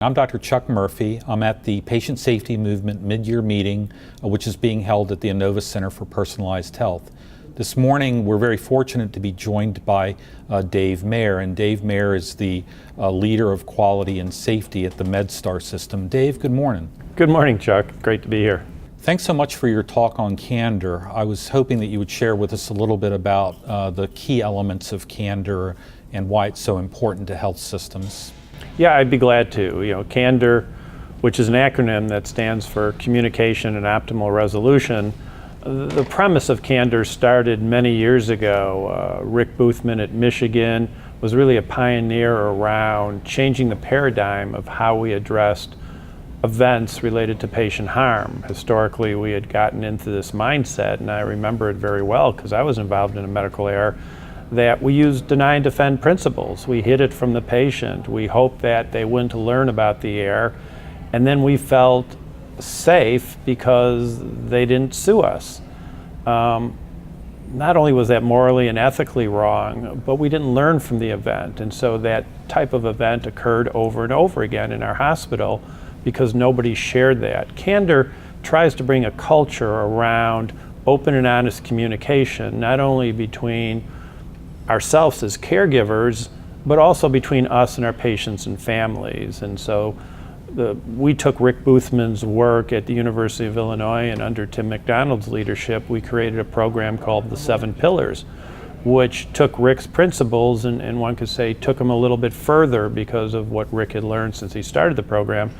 I'm Dr. Chuck Murphy. I'm at the Patient Safety Movement mid-year meeting, which is being held at the Inova Center for Personalized Health. This morning, we're very fortunate to be joined by Dave Mayer, and Dave Mayer is the leader of quality and safety at the MedStar system. Dave, good morning. Good morning, Chuck. Great to be here. Thanks so much for your talk on CANDOR. I was hoping that you would share with us a little bit about the key elements of CANDOR and why it's so important to health systems. Yeah, I'd be glad to. CANDOR, which is an acronym that stands for Communication and Optimal Resolution. The premise of CANDOR started many years ago. Rick Boothman at Michigan was really a pioneer around changing the paradigm of how we addressed events related to patient harm. Historically, we had gotten into this mindset, and I remember it very well because I was involved in a medical error, that we used deny and defend principles. We hid it from the patient. We hoped that they wouldn't learn about the error, and then we felt safe because they didn't sue us. Not only was that morally and ethically wrong, but we didn't learn from the event, and so that type of event occurred over and over again in our hospital because nobody shared that. CANDOR tries to bring a culture around open and honest communication, not only between ourselves as caregivers, but also between us and our patients and families. And so we took Rick Boothman's work at the University of Illinois, and under Tim McDonald's leadership, we created a program called the 7 Pillars, which took Rick's principles and one could say took them a little bit further because of what Rick had learned since he started the program.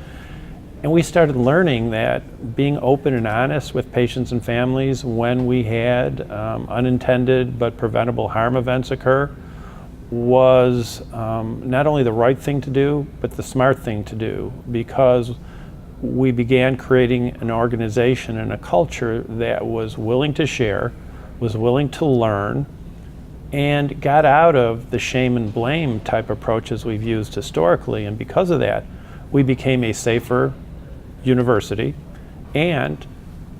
And we started learning that being open and honest with patients and families when we had unintended but preventable harm events occur was not only the right thing to do, but the smart thing to do, because we began creating an organization and a culture that was willing to share, was willing to learn, and got out of the shame and blame type approaches we've used historically. And because of that, we became a safer university, and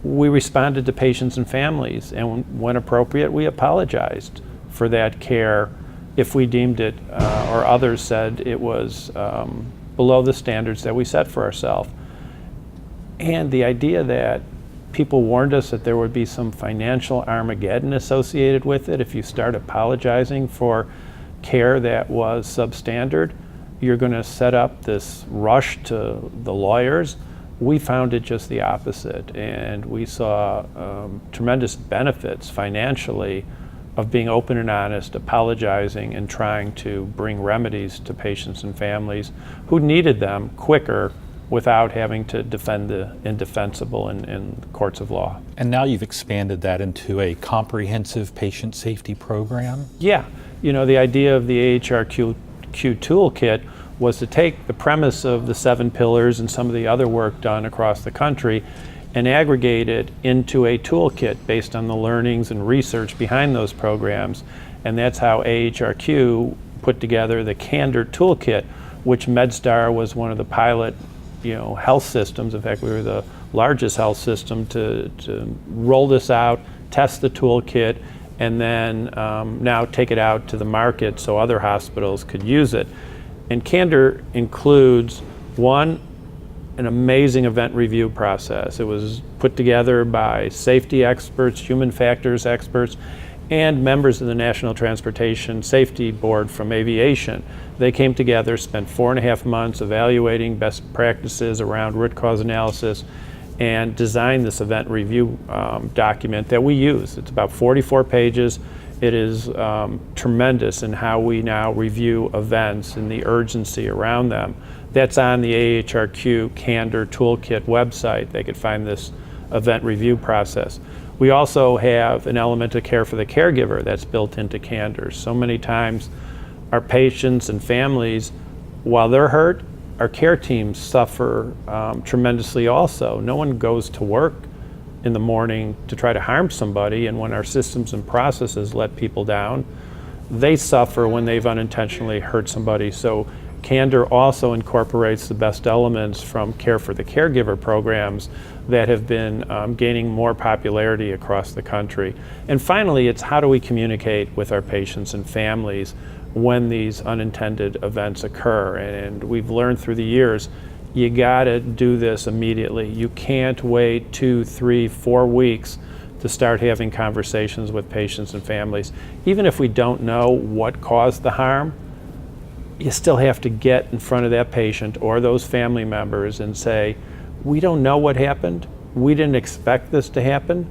we responded to patients and families, and when appropriate, we apologized for that care if we deemed it or others said it was below the standards that we set for ourselves. And the idea that people warned us that there would be some financial Armageddon associated with it if you start apologizing for care that was substandard, you're going to set up this rush to the lawyers. We found it just the opposite, and we saw tremendous benefits financially of being open and honest, apologizing, and trying to bring remedies to patients and families who needed them quicker without having to defend the indefensible in courts of law. And now you've expanded that into a comprehensive patient safety program? Yeah, the idea of the AHRQ toolkit was to take the premise of the 7 pillars and some of the other work done across the country and aggregate it into a toolkit based on the learnings and research behind those programs. And that's how AHRQ put together the CANDOR toolkit, which MedStar was one of the pilot health systems. In fact, we were the largest health system to roll this out, test the toolkit, and then now take it out to the market so other hospitals could use it. And CANDOR includes, one, an amazing event review process. It was put together by safety experts, human factors experts, and members of the National Transportation Safety Board from aviation. They came together, spent 4.5 months evaluating best practices around root cause analysis, and designed this event review document that we use. It's about 44 pages. It is tremendous in how we now review events and the urgency around them. That's on the AHRQ CANDOR Toolkit website. They could find this event review process. We also have an element of care for the caregiver that's built into CANDOR. So many times our patients and families, while they're hurt, our care teams suffer tremendously also. No one goes to work in the morning to try to harm somebody, and when our systems and processes let people down, they suffer when they've unintentionally hurt somebody. So CANDOR also incorporates the best elements from Care for the Caregiver programs that have been gaining more popularity across the country. And finally, it's how do we communicate with our patients and families when these unintended events occur. And we've learned through the years, you gotta do this immediately. You can't wait 2, 3, 4 weeks to start having conversations with patients and families. Even if we don't know what caused the harm, you still have to get in front of that patient or those family members and say, we don't know what happened, we didn't expect this to happen,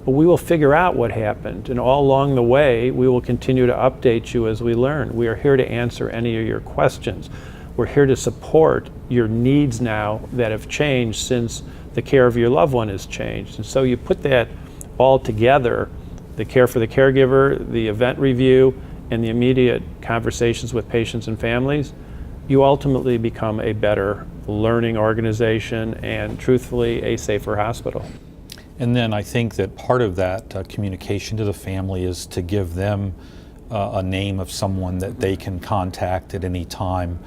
but we will figure out what happened. And all along the way, we will continue to update you as we learn. We are here to answer any of your questions. We're here to support your needs now that have changed since the care of your loved one has changed. And so you put that all together, the care for the caregiver, the event review, and the immediate conversations with patients and families, you ultimately become a better learning organization and, truthfully, a safer hospital. And then I think that part of that communication to the family is to give them a name of someone that they can contact at any time,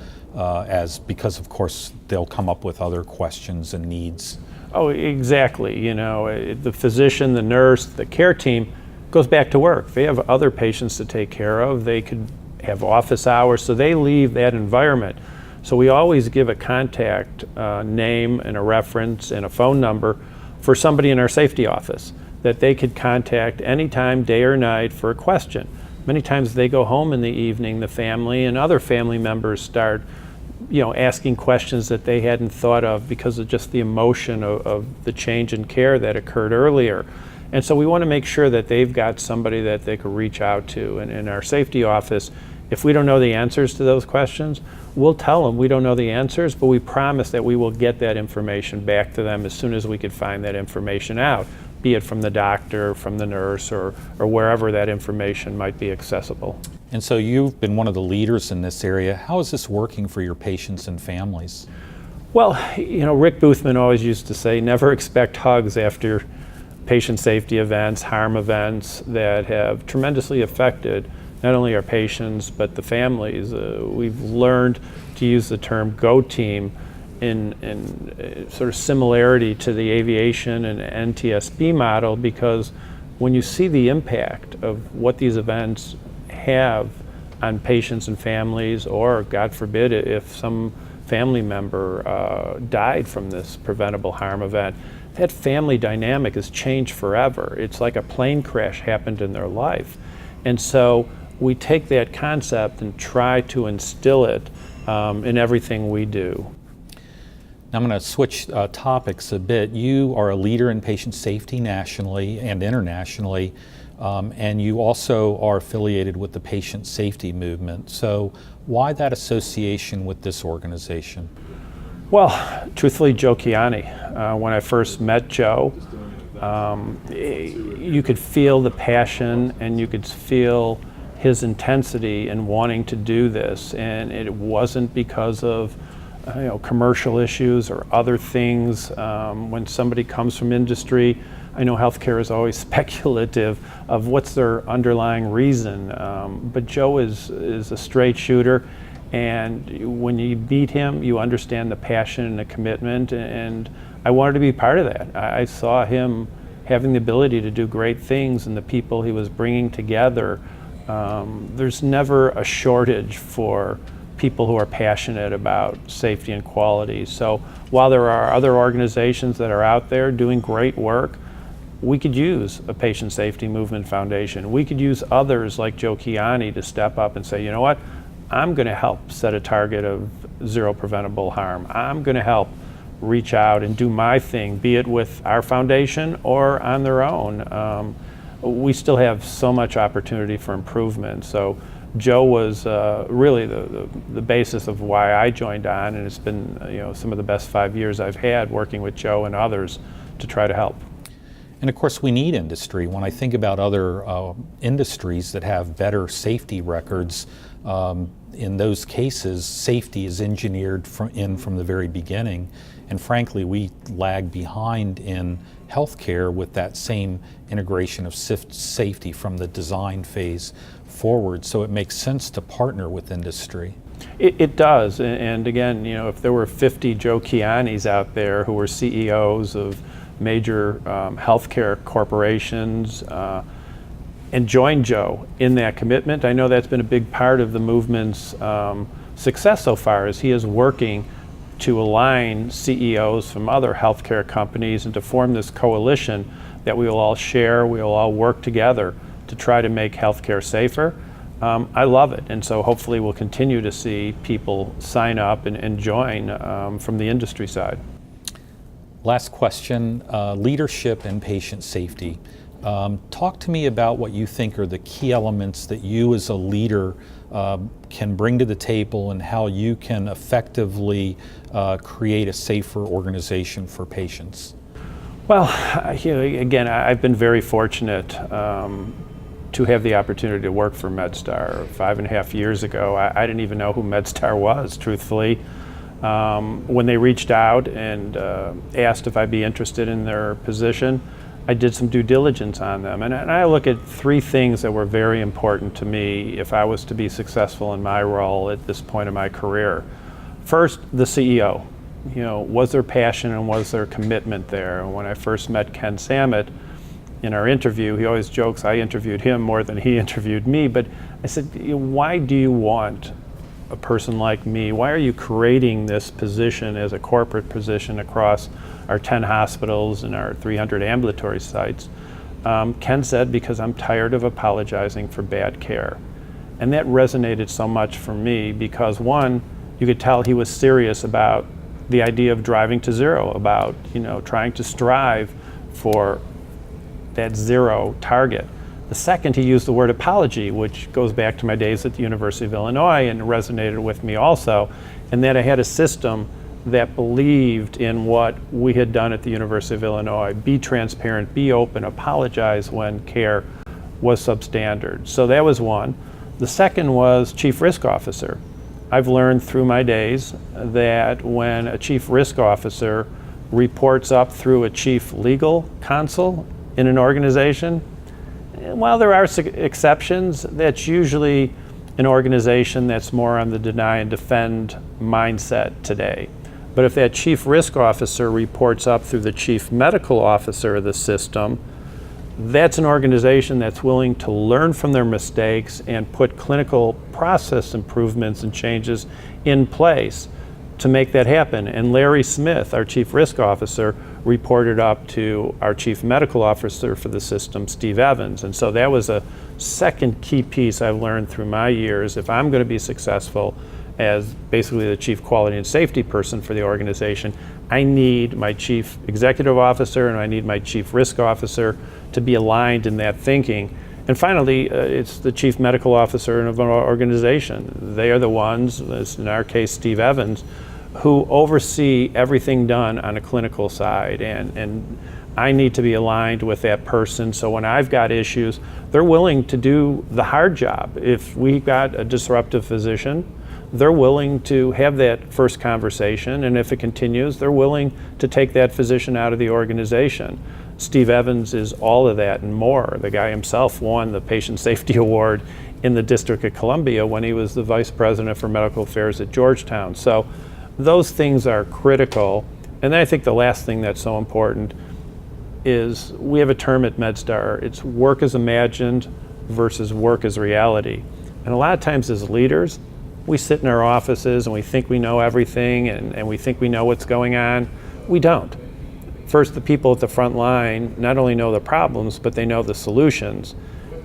because of course they'll come up with other questions and needs. Oh, exactly. You know, the physician, the nurse, the care team goes back to work. They have other patients to take care of. They could have office hours, so they leave that environment. So we always give a contact name and a reference and a phone number for somebody in our safety office that they could contact anytime, day or night, for a question. Many times they go home in the evening, the family and other family members start asking questions that they hadn't thought of because of just the emotion of the change in care that occurred earlier. And so we want to make sure that they've got somebody that they could reach out to. And in our safety office, if we don't know the answers to those questions, we'll tell them we don't know the answers, but we promise that we will get that information back to them as soon as we could find that information out, be it from the doctor, from the nurse, or wherever that information might be accessible. And so you've been one of the leaders in this area. How is this working for your patients and families? Well, Rick Boothman always used to say, never expect hugs after patient safety events, harm events that have tremendously affected not only our patients, but the families. We've learned to use the term "go team" in sort of similarity to the aviation and NTSB model, because when you see the impact of what these events have on patients and families, or God forbid if some family member died from this preventable harm event, that family dynamic has changed forever. It's like a plane crash happened in their life. And so we take that concept and try to instill it in everything we do. Now I'm going to switch topics a bit. You are a leader in patient safety nationally and internationally, and you also are affiliated with the patient safety movement. So why that association with this organization? Well, truthfully, Joe Chiani. When I first met Joe, you could feel the passion and you could feel his intensity in wanting to do this, and it wasn't because of commercial issues or other things. When somebody comes from industry, I know healthcare is always speculative of what's their underlying reason, but Joe is a straight shooter, and when you meet him, you understand the passion and the commitment, and I wanted to be part of that. I saw him having the ability to do great things, and the people he was bringing together. There's never a shortage for people who are passionate about safety and quality. So while there are other organizations that are out there doing great work, we could use a Patient Safety Movement Foundation. We could use others like Joe Chiani to step up and say, you know what, I'm going to help set a target of zero preventable harm. I'm going to help reach out and do my thing, be it with our foundation or on their own. We still have so much opportunity for improvement. So Joe was really the basis of why I joined on, and it's been some of the best 5 years I've had working with Joe and others to try to help. And of course we need industry. When I think about other industries that have better safety records, in those cases safety is engineered from the very beginning. And frankly, we lag behind in healthcare with that same integration of safety from the design phase forward. So it makes sense to partner with industry. It does. And again, if there were 50 Joe Chianis out there who were CEOs of major healthcare corporations and joined Joe in that commitment, I know that's been a big part of the movement's success so far, as he is working to align CEOs from other healthcare companies and to form this coalition that we will all share, we will all work together to try to make healthcare safer. I love it, and so hopefully we'll continue to see people sign up and join from the industry side. Last question, leadership and patient safety. Talk to me about what you think are the key elements that you as a leader can bring to the table and how you can effectively create a safer organization for patients. Well, again, I've been very fortunate to have the opportunity to work for MedStar. 5.5 years ago, I didn't even know who MedStar was, truthfully. When they reached out and asked if I'd be interested in their position, I did some due diligence on them. And I look at 3 things that were very important to me if I was to be successful in my role at this point in my career. First, the CEO. Was there passion and was there commitment there? And when I first met Ken Samet in our interview, he always jokes I interviewed him more than he interviewed me, but I said, why do you want a person like me? Why are you creating this position as a corporate position across our 10 hospitals and our 300 ambulatory sites? Ken said, because I'm tired of apologizing for bad care. And that resonated so much for me because, one, you could tell he was serious about the idea of driving to zero, about trying to strive for that zero target. The second, he used the word apology, which goes back to my days at the University of Illinois and resonated with me also, and that I had a system that believed in what we had done at the University of Illinois. Be transparent, be open, apologize when care was substandard. So that was one. The second was chief risk officer. I've learned through my days that when a chief risk officer reports up through a chief legal counsel in an organization, while there are exceptions, that's usually an organization that's more on the deny and defend mindset today. But if that chief risk officer reports up through the chief medical officer of the system, that's an organization that's willing to learn from their mistakes and put clinical process improvements and changes in place to make that happen. And Larry Smith, our chief risk officer, reported up to our chief medical officer for the system, Steve Evans. And so that was a second key piece I've learned through my years. If I'm going to be successful as basically the chief quality and safety person for the organization, I need my chief executive officer and I need my chief risk officer to be aligned in that thinking. And finally, it's the chief medical officer of an organization. They are the ones, as in our case, Steve Evans, who oversee everything done on a clinical side. And I need to be aligned with that person. So when I've got issues, they're willing to do the hard job. If we've got a disruptive physician, they're willing to have that first conversation. And if it continues, they're willing to take that physician out of the organization. Steve Evans is all of that and more. The guy himself won the Patient Safety Award in the District of Columbia when he was the Vice President for Medical Affairs at Georgetown. So those things are critical. And then I think the last thing that's so important is we have a term at MedStar. It's work as imagined versus work as reality. And a lot of times as leaders, we sit in our offices and we think we know everything and we think we know what's going on. We don't. First, the people at the front line not only know the problems, but they know the solutions.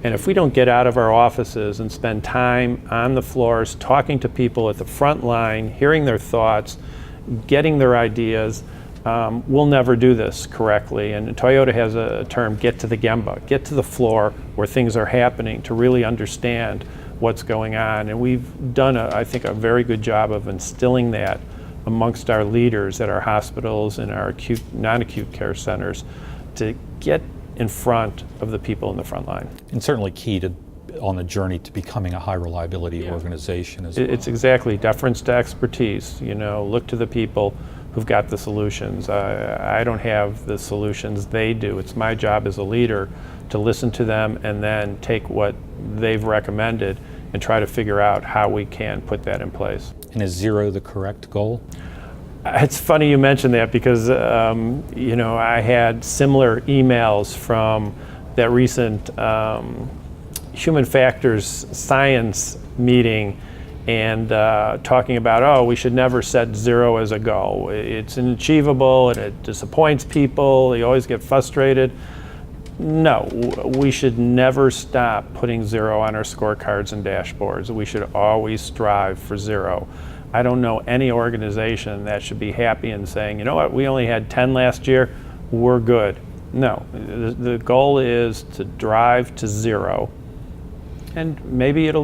And if we don't get out of our offices and spend time on the floors talking to people at the front line, hearing their thoughts, getting their ideas, we'll never do this correctly. And Toyota has a term, get to the gemba, get to the floor where things are happening to really understand what's going on. And we've done, I think, a very good job of instilling that amongst our leaders at our hospitals and our acute, non-acute care centers to get in front of the people in the front line. And certainly key to on the journey to becoming a high reliability organization as well. It's exactly deference to expertise. Look to the people who've got the solutions. I don't have the solutions, they do. It's my job as a leader to listen to them and then take what they've recommended and try to figure out how we can put that in place. And is zero the correct goal? It's funny you mentioned that because I had similar emails from that recent human factors science meeting, and talking about, oh, we should never set zero as a goal. It's unachievable and it disappoints people. You always get frustrated. No, we should never stop putting zero on our scorecards and dashboards. We should always strive for zero. I don't know any organization that should be happy and saying, you know what, we only had 10 last year, we're good. No, the goal is to drive to zero. And maybe it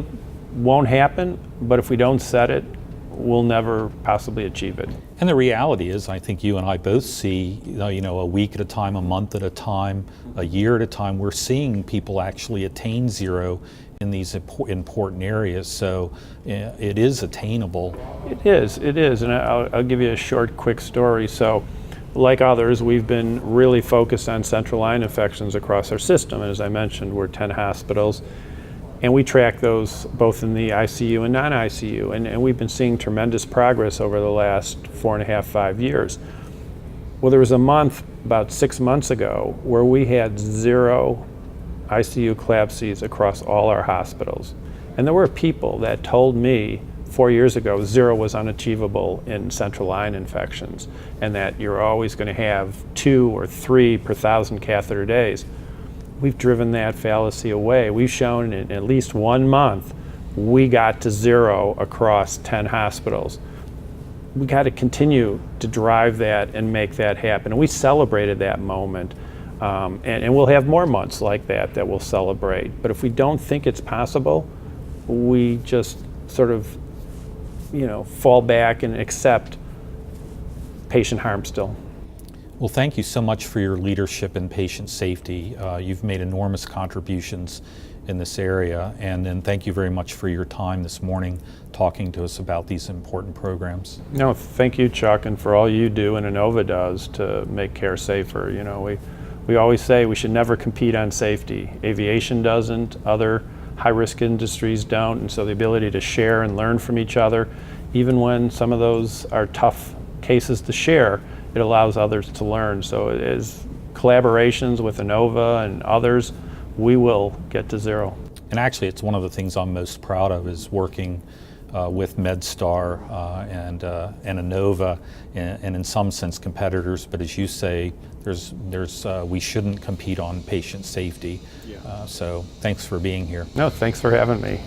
won't happen, but if we don't set it, we'll never possibly achieve it. And the reality is, I think you and I both see, a week at a time, a month at a time, a year at a time, we're seeing people actually attain zero in these important areas. So it is attainable. It is, and I'll give you a short, quick story. So like others, we've been really focused on central line infections across our system. And as I mentioned, we're 10 hospitals. And we track those both in the ICU and non-ICU. And we've been seeing tremendous progress over the last 4.5, 5 years. Well, there was a month, about 6 months ago, where we had zero ICU collapses across all our hospitals. And there were people that told me 4 years ago zero was unachievable in central line infections, and that you're always going to have 2 or 3 per 1,000 catheter days. We've driven that fallacy away. We've shown in at least 1 month we got to zero across 10 hospitals. We got to continue to drive that and make that happen. And we celebrated that moment. And we'll have more months like that we'll celebrate. But if we don't think it's possible, we just sort of, fall back and accept patient harm still. Well, thank you so much for your leadership in patient safety. You've made enormous contributions in this area, and then thank you very much for your time this morning talking to us about these important programs. No, thank you, Chuck, and for all you do and Inova does to make care safer. We always say we should never compete on safety. Aviation doesn't, other high-risk industries don't, and so the ability to share and learn from each other, even when some of those are tough cases to share, it allows others to learn. So as collaborations with Inova and others, we will get to zero. And actually, it's one of the things I'm most proud of is working with MedStar and Inova, and in some sense competitors. But as you say, we shouldn't compete on patient safety. So thanks for being here. No, thanks for having me.